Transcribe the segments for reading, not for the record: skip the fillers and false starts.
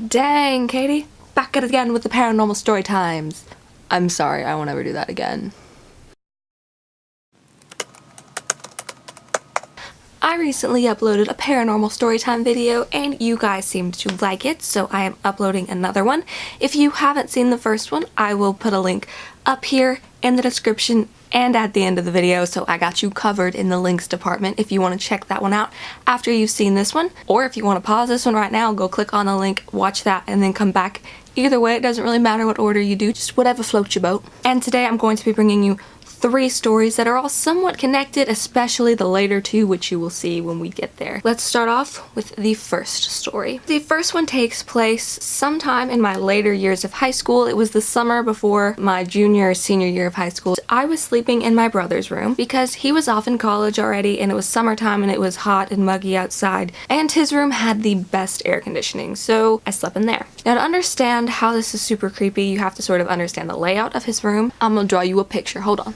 Dang, Katie. Back at it again with the paranormal story times. I'm sorry, I won't ever do that again. I recently uploaded a paranormal storytime video and you guys seemed to like it, so I am uploading another one. If you haven't seen the first one, I will put a link up here in the description and at the end of the video, so I got you covered in the links department if you want to check that one out after you've seen this one. Or if you want to pause this one right now, go click on the link, watch that, and then come back. Either way, it doesn't really matter what order you do, just whatever floats your boat. And today I'm going to be bringing you 3 stories that are all somewhat connected, especially the later 2, which you will see when we get there. Let's start off with the first story. The first one takes place sometime in my later years of high school. It was the summer before my junior or senior year of high school. I was sleeping in my brother's room because he was off in college already and it was summertime and it was hot and muggy outside, and his room had the best air conditioning, so I slept in there. Now, to understand how this is super creepy, you have to sort of understand the layout of his room. I'm gonna draw you a picture. Hold on.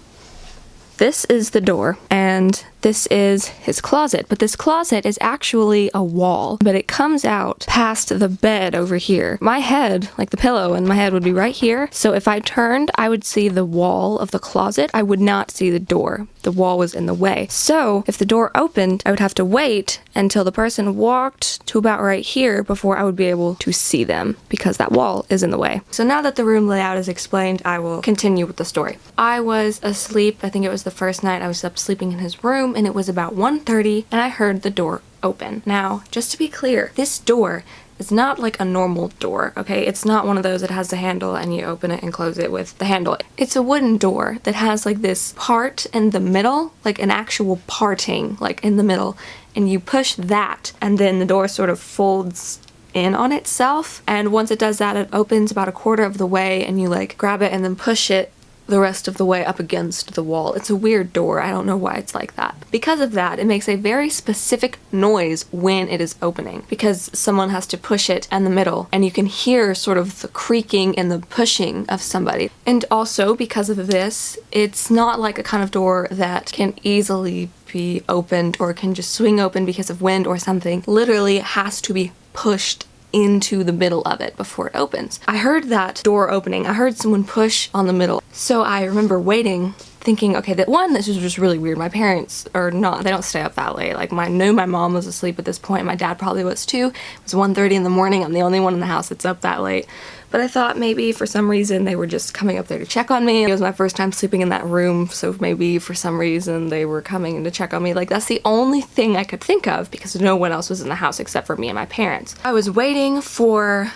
This is the door, and this is his closet, but this closet is actually a wall, but it comes out past the bed over here. My head, like the pillow and my head, would be right here, so if I turned, I would see the wall of the closet. I would not see the door. The wall was in the way. So if the door opened, I would have to wait until the person walked to about right here before I would be able to see them, because that wall is in the way. So now that the room layout is explained, I will continue with the story. I was asleep. I think it was the first night I was up sleeping in his room, and it was about 1:30, and I heard the door open. Now, just to be clear, this door is not like a normal door, okay? It's not one of those that has the handle and you open it and close it with the handle. It's a wooden door that has like this part in the middle, like an actual parting, like in the middle, and you push that, and then the door sort of folds in on itself, and once it does that, it opens about a quarter of the way, and you like grab it and then push it the rest of the way up against the wall. It's a weird door. I don't know why it's like that. Because of that, it makes a very specific noise when it is opening, because someone has to push it in the middle, and you can hear sort of the creaking and the pushing of somebody. And also, because of this, it's not like a kind of door that can easily be opened or can just swing open because of wind or something. Literally, it has to be pushed into the middle of it before it opens. I heard that door opening. I heard someone push on the middle. So I remember waiting, thinking, okay, this was just really weird. My parents are not, they don't stay up that late. Like, I knew my mom was asleep at this point. My dad probably was too. It was 1:30 in the morning. I'm the only one in the house that's up that late. But I thought maybe for some reason they were just coming up there to check on me. It was my first time sleeping in that room, so maybe for some reason they were coming in to check on me. Like, that's the only thing I could think of, because no one else was in the house except for me and my parents. I was waiting for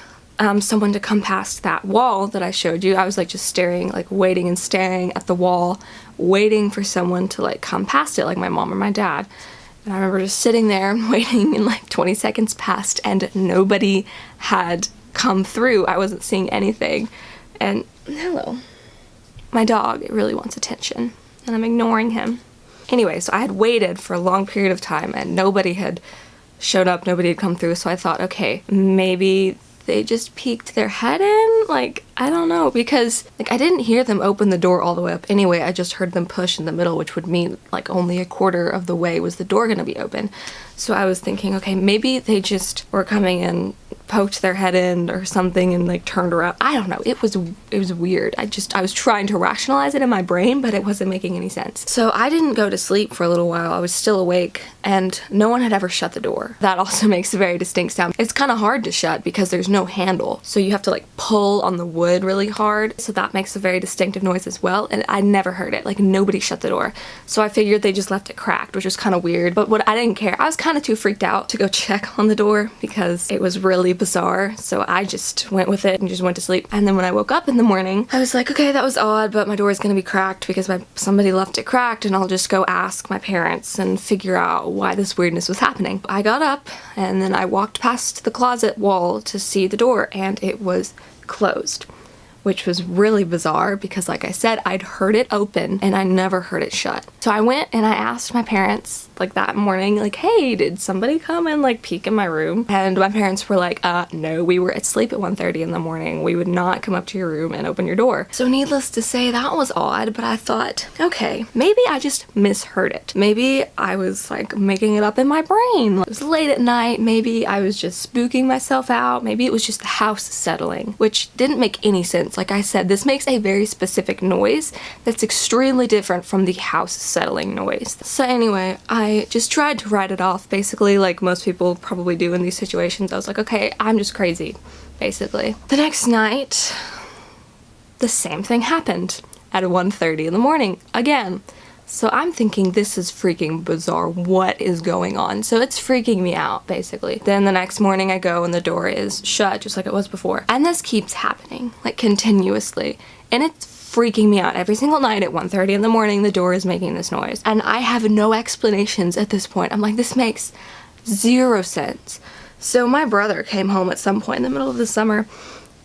someone to come past that wall that I showed you. I was like just staring, like waiting and staring at the wall, waiting for someone to like come past it, like my mom or my dad. And I remember just sitting there waiting, and like 20 seconds passed and nobody had come through. I wasn't seeing anything. And hello. My dog, it really wants attention, and I'm ignoring him. Anyway, so I had waited for a long period of time and nobody had showed up, nobody had come through, so I thought, okay, maybe they just peeked their head in? Like, I don't know, because like I didn't hear them open the door all the way up anyway. I just heard them push in the middle, which would mean like only a quarter of the way was the door gonna be open. So I was thinking, okay, maybe they just were coming in, poked their head in or something and like turned around. I don't know. It was weird. I was trying to rationalize it in my brain, but it wasn't making any sense. So I didn't go to sleep for a little while. I was still awake and no one had ever shut the door. That also makes a very distinct sound. It's kind of hard to shut because there's no handle. So you have to like pull on the wood really hard. So that makes a very distinctive noise as well. And I never heard it. Like, nobody shut the door. So I figured they just left it cracked, which was kind of weird. But I didn't care. I was kind of too freaked out to go check on the door because it was really bizarre. So I just went with it and just went to sleep. And then when I woke up in the morning, I was like, okay, that was odd, but my door is gonna be cracked because somebody left it cracked, and I'll just go ask my parents and figure out why this weirdness was happening. I got up and then I walked past the closet wall to see the door, and it was closed. which was really bizarre because, like I said, I'd heard it open and I never heard it shut. So I went and I asked my parents, like, that morning, like, hey, did somebody come and, like, peek in my room? And my parents were like, no, we were asleep at 1:30 in the morning. We would not come up to your room and open your door. So needless to say, that was odd, but I thought, okay, maybe I just misheard it. Maybe I was, like, making it up in my brain. It was late at night. Maybe I was just spooking myself out. Maybe it was just the house settling, which didn't make any sense. Like I said, this makes a very specific noise that's extremely different from the house settling noise. So anyway, I just tried to write it off, basically, like most people probably do in these situations. I was like, okay, I'm just crazy, basically. The next night, the same thing happened at 1:30 in the morning again. So I'm thinking, this is freaking bizarre. What is going on? So it's freaking me out, basically. Then the next morning I go and the door is shut, just like it was before. And this keeps happening, like, continuously. And it's freaking me out. Every single night at 1:30 in the morning, the door is making this noise. And I have no explanations at this point. I'm like, this makes zero sense. So my brother came home at some point in the middle of the summer,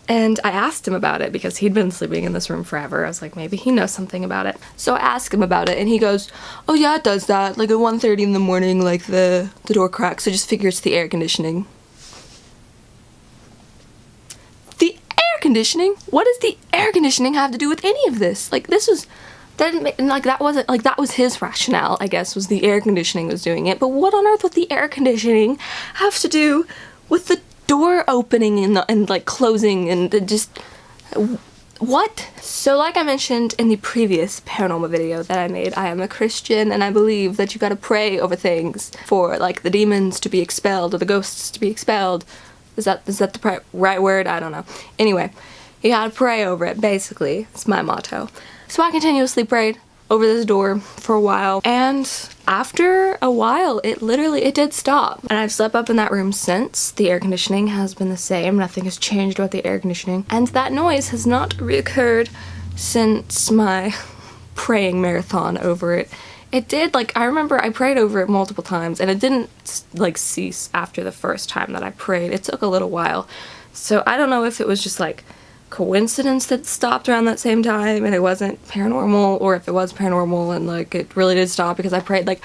and I asked him about it because he'd been sleeping in this room forever. I was like, maybe he knows something about it. So I asked him about it, and he goes, oh yeah, it does that. Like at 1:30 in the morning, like the door cracks. So just figure it's the air conditioning. The air conditioning? What does the air conditioning have to do with any of this? Like, this was... that was his rationale, I guess, was the air conditioning was doing it. But what on earth would the air conditioning have to do with the door opening and like closing and just what? So like I mentioned in the previous paranormal video that I made, I am a Christian and I believe that you gotta pray over things for like the demons to be expelled or the ghosts to be expelled. Is that the right word? I don't know. Anyway, you gotta pray over it, basically. It's my motto. So I continuously prayed over this door for a while, and after a while it did stop. And I've slept up in that room since. The air conditioning has been the same. Nothing has changed about the air conditioning, and that noise has not reoccurred since my praying marathon over it. It did, like, I remember I prayed over it multiple times and it didn't like cease after the first time that I prayed. It took a little while. So I don't know if it was just like coincidence that it stopped around that same time and it wasn't paranormal, or if it was paranormal and like it really did stop because I prayed. Like,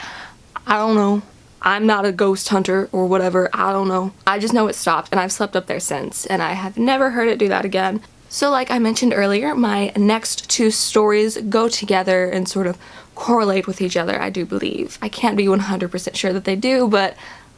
I don't know. I'm not a ghost hunter or whatever. I don't know. I just know it stopped, and I've slept up there since, and I have never heard it do that again. So like I mentioned earlier, my next two stories go together and sort of correlate with each other, I do believe. I can't be 100% sure that they do, but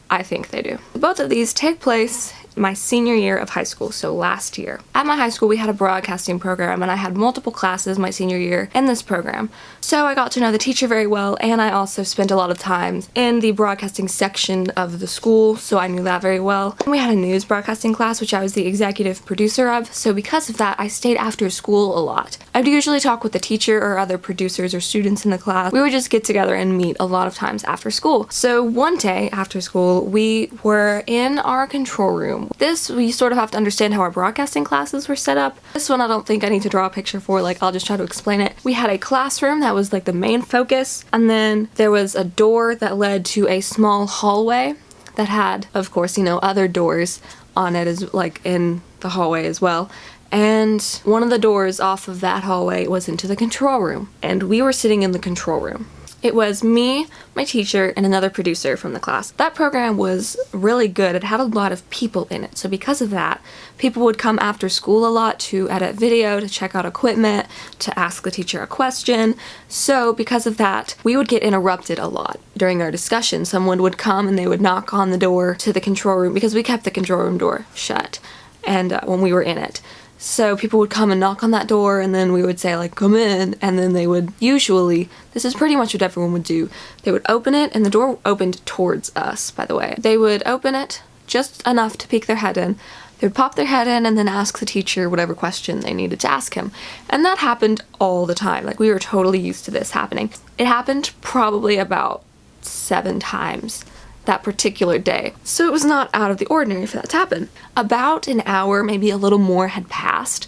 I think they do. Both of these take place my senior year of high school, so last year. At my high school, we had a broadcasting program, and I had multiple classes my senior year in this program. So I got to know the teacher very well, and I also spent a lot of time in the broadcasting section of the school, so I knew that very well. And we had a news broadcasting class, which I was the executive producer of, so because of that, I stayed after school a lot. I'd usually talk with the teacher or other producers or students in the class. We would just get together and meet a lot of times after school. So one day after school, we were in our control room. This, we sort of have to understand how our broadcasting classes were set up. This one I don't think I need to draw a picture for, like I'll just try to explain it. We had a classroom that was like the main focus, and then there was a door that led to a small hallway that had, of course, you know, other doors on it, as like in the hallway as well. And one of the doors off of that hallway was into the control room, and we were sitting in the control room. It was me, my teacher, and another producer from the class. That program was really good. It had a lot of people in it. So because of that, people would come after school a lot to edit video, to check out equipment, to ask the teacher a question. So because of that, we would get interrupted a lot during our discussion. Someone would come and they would knock on the door to the control room, because we kept the control room door shut and when we were in it. So people would come and knock on that door, and then we would say, like, come in, and then they would usually, this is pretty much what everyone would do, they would open it, and the door opened towards us, by the way. They would open it just enough to peek their head in. They would pop their head in and then ask the teacher whatever question they needed to ask him. And that happened all the time. Like, we were totally used to this happening. It happened probably about 7 times that particular day. So it was not out of the ordinary for that to happen. About an hour, maybe a little more, had passed,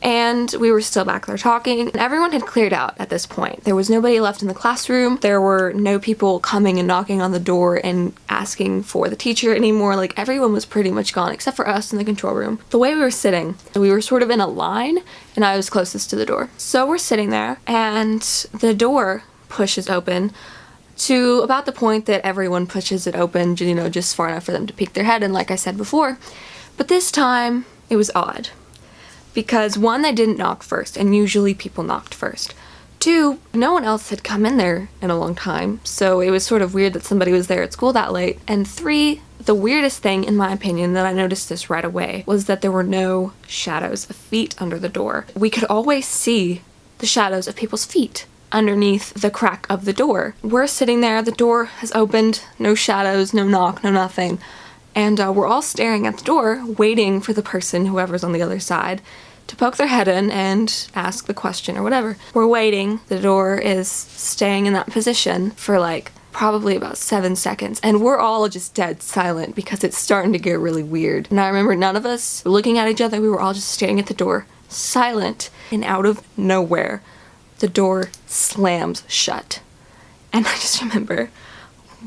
and we were still back there talking. Everyone had cleared out at this point. There was nobody left in the classroom. There were no people coming and knocking on the door and asking for the teacher anymore. Like, everyone was pretty much gone except for us in the control room. The way we were sitting, we were sort of in a line, and I was closest to the door. So we're sitting there, and the door pushes open to about the point that everyone pushes it open, you know, just far enough for them to peek their head in, like I said before. But this time, it was odd. Because one, they didn't knock first, and usually people knocked first. Two, no one else had come in there in a long time, so it was sort of weird that somebody was there at school that late. And three, the weirdest thing, in my opinion, that I noticed this right away, was that there were no shadows of feet under the door. We could always see the shadows of people's feet underneath the crack of the door. We're sitting there, the door has opened, no shadows, no knock, no nothing. And we're all staring at the door, waiting for the person, whoever's on the other side, to poke their head in and ask the question or whatever. We're waiting. The door is staying in that position for like probably about 7 seconds. And we're all just dead silent because it's starting to get really weird. And I remember none of us were looking at each other. We were all just staring at the door, silent. And out of nowhere, the door slams shut. And I just remember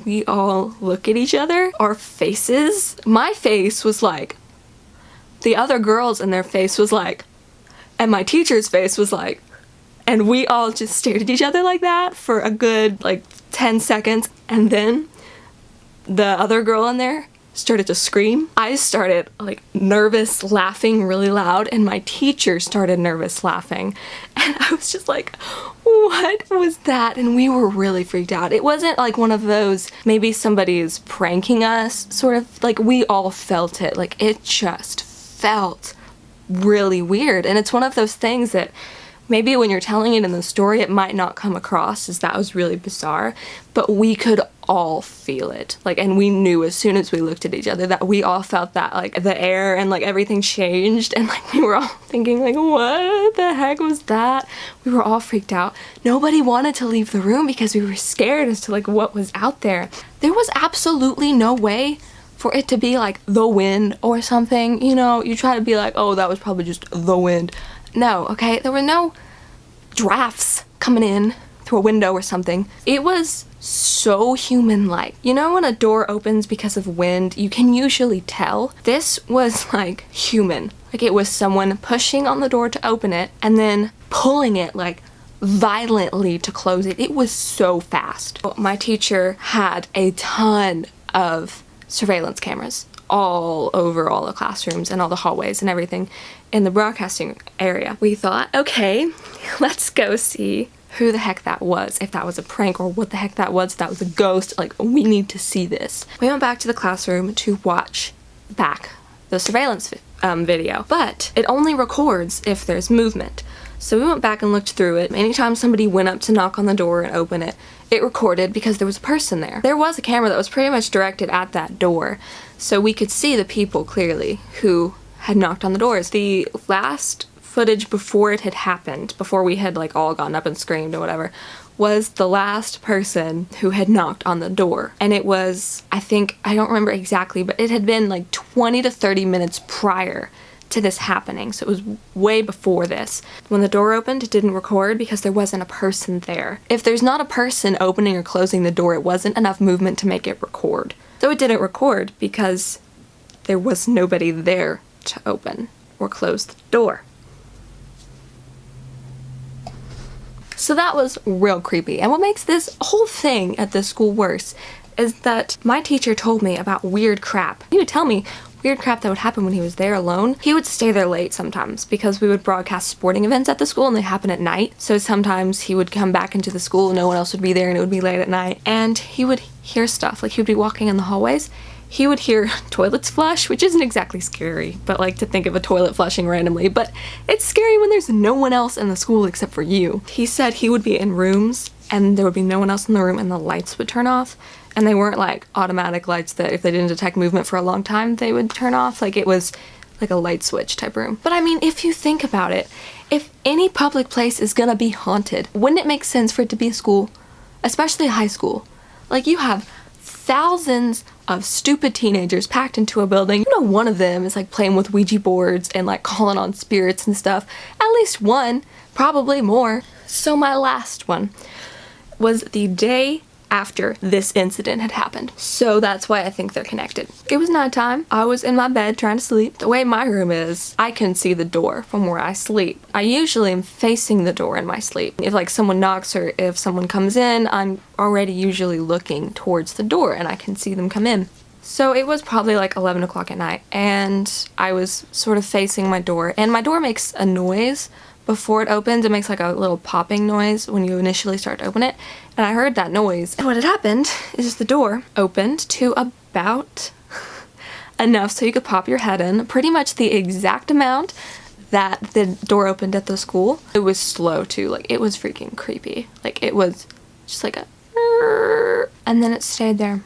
we all look at each other, our faces, my face was like, the other girls and their face was like, and my teacher's face was like, and we all just stared at each other like that for a good like 10 seconds. And then the other girl in there started to scream. I started like nervous laughing really loud, and my teacher started nervous laughing. And I was just like, what was that? And we were really freaked out. It wasn't like one of those, maybe somebody's pranking us, sort of, like we all felt it. Like it just felt really weird. And it's one of those things that maybe when you're telling it in the story, it might not come across as that was really bizarre, but we could all feel it. Like, and we knew as soon as we looked at each other that we all felt that, like, the air and, like, everything changed, and, like, we were all thinking, like, what the heck was that? We were all freaked out. Nobody wanted to leave the room because we were scared as to, like, what was out there. There was absolutely no way for it to be, like, the wind or something. You know, you try to be like, oh, that was probably just the wind. No, okay? There were no drafts coming in through a window or something. It was so human-like. You know when a door opens because of wind, you can usually tell? This was like human. Like it was someone pushing on the door to open it and then pulling it like violently to close it. It was so fast. My teacher had a ton of surveillance cameras all over all the classrooms and all the hallways and everything in the broadcasting area. We thought, okay, let's go see who the heck that was, if that was a prank or what the heck that was, if that was a ghost. Like, we need to see this. We went back to the classroom to watch back the surveillance video, but it only records if there's movement. So we went back and looked through it. Anytime somebody went up to knock on the door and open it, it recorded because there was a person there. There was a camera that was pretty much directed at that door, so we could see the people clearly who had knocked on the doors. The last footage before it had happened, before we had like all gotten up and screamed or whatever, was the last person who had knocked on the door. And it was, I think, I don't remember exactly, but it had been like 20 to 30 minutes prior to this happening. So it was way before this. When the door opened, it didn't record because there wasn't a person there. If there's not a person opening or closing the door, it wasn't enough movement to make it record. So it didn't record because there was nobody there to open or close the door. So that was real creepy. And what makes this whole thing at this school worse is that my teacher told me about weird crap. He would tell me weird crap that would happen when he was there alone. He would stay there late sometimes because we would broadcast sporting events at the school and they happen at night. So sometimes he would come back into the school, no one else would be there, and it would be late at night. And he would hear stuff. Like, he would be walking in the hallways. He would hear toilets flush, which isn't exactly scary, but like to think of a toilet flushing randomly, but it's scary when there's no one else in the school except for you. He said he would be in rooms and there would be no one else in the room and the lights would turn off, and they weren't like automatic lights that if they didn't detect movement for a long time, they would turn off. Like, it was like a light switch type room. But I mean, if you think about it, if any public place is gonna be haunted, wouldn't it make sense for it to be a school, especially a high school? Like, you have thousands of stupid teenagers packed into a building. You know, one of them is like playing with Ouija boards and like calling on spirits and stuff. At least one, probably more. So my last one was the day after this incident had happened. So that's why I think they're connected. It was nighttime. I was in my bed trying to sleep. The way my room is, I can see the door from where I sleep. I usually am facing the door in my sleep. If like someone knocks or if someone comes in, I'm already usually looking towards the door and I can see them come in. So it was probably like 11 o'clock at night and I was sort of facing my door, and my door makes a noise before it opens. It makes like a little popping noise when you initially start to open it, and I heard that noise. And what had happened is the door opened to about enough so you could pop your head in, pretty much the exact amount that the door opened at the school. It was slow too, like it was freaking creepy. Like it was just like a and then it stayed there.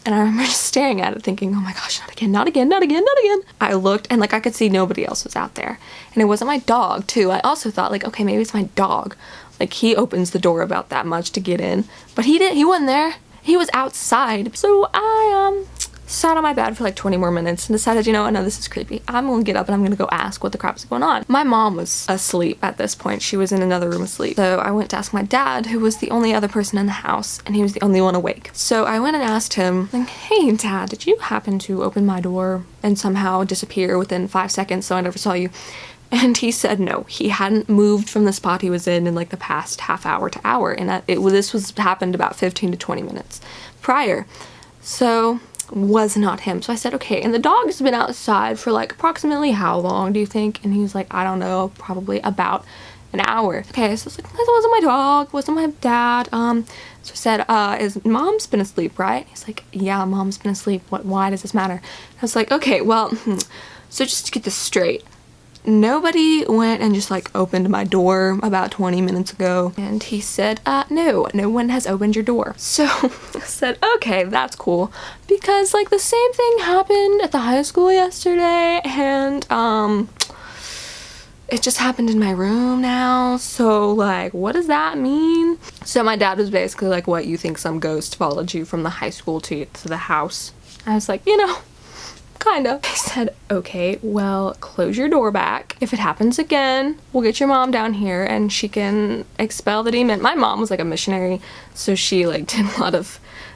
And I remember just staring at it thinking, oh my gosh, not again, not again, not again, not again. I looked and like I could see nobody else was out there. And it wasn't my dog too. I also thought like, okay, maybe it's my dog. Like he opens the door about that much to get in. But he wasn't there. He was outside. So I sat on my bed for like 20 more minutes and decided, you know, I know this is creepy. I'm gonna get up and I'm gonna go ask what the crap is going on. My mom was asleep at this point. She was in another room asleep. So I went to ask my dad, who was the only other person in the house, and he was the only one awake. So I went and asked him, like, hey Dad, did you happen to open my door and somehow disappear within 5 seconds so I never saw you? And he said no, he hadn't moved from the spot he was in like the past half hour to hour, and this happened about 15 to 20 minutes prior. So was not him. So I said, okay, and the dog's been outside for like approximately how long do you think? And he was like, I don't know, probably about an hour. Okay, so I was like, that wasn't my dog, wasn't my dad. So I said, is mom's been asleep, right? He's like, yeah, mom's been asleep. Why does this matter? I was like, okay, well, so just to get this straight, nobody went and just like opened my door about 20 minutes ago. And he said, no one has opened your door. So I said, okay, that's cool, because like the same thing happened at the high school yesterday, and it just happened in my room now. So like, what does that mean? So my dad was basically like, what, you think some ghost followed you from the high school to the house? I was like, you know, kind of. I said, okay, well, close your door back. If it happens again, we'll get your mom down here and she can expel the demon. My mom was like a missionary, so she like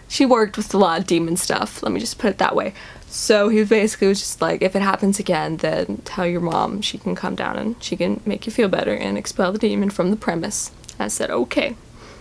she worked with a lot of demon stuff. Let me just put it that way. So he basically was just like, if it happens again, then tell your mom she can come down and she can make you feel better and expel the demon from the premise. I said, okay.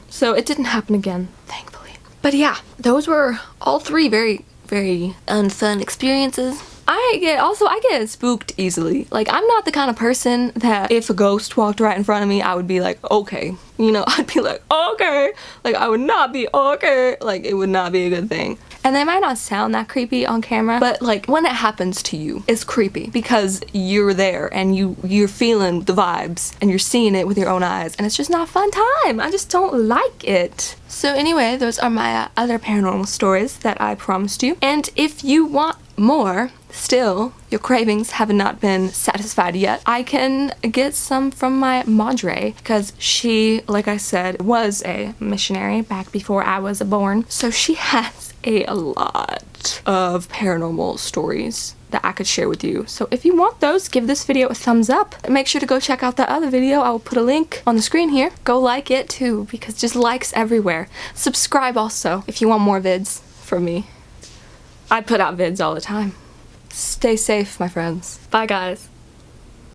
So it didn't happen again, thankfully. But yeah, those were all three very, very unfun experiences. I get spooked easily. Like, I'm not the kind of person that if a ghost walked right in front of me, I would be like, okay. You know, I'd be like, okay. Like, I would not be okay. Like, it would not be a good thing. And they might not sound that creepy on camera, but like when it happens to you, it's creepy because you're there and you're feeling the vibes and you're seeing it with your own eyes, and it's just not a fun time. I just don't like it. So anyway, those are my other paranormal stories that I promised you. And if you want more, still, your cravings have not been satisfied yet, I can get some from my madre, because she, like I said, was a missionary back before I was born. So she has a lot of paranormal stories that I could share with you. So if you want those, give this video a thumbs up. Make sure to go check out that other video. I will put a link on the screen here. Go like it too, because just likes everywhere. Subscribe also if you want more vids from me. I put out vids all the time. Stay safe, my friends. Bye, guys.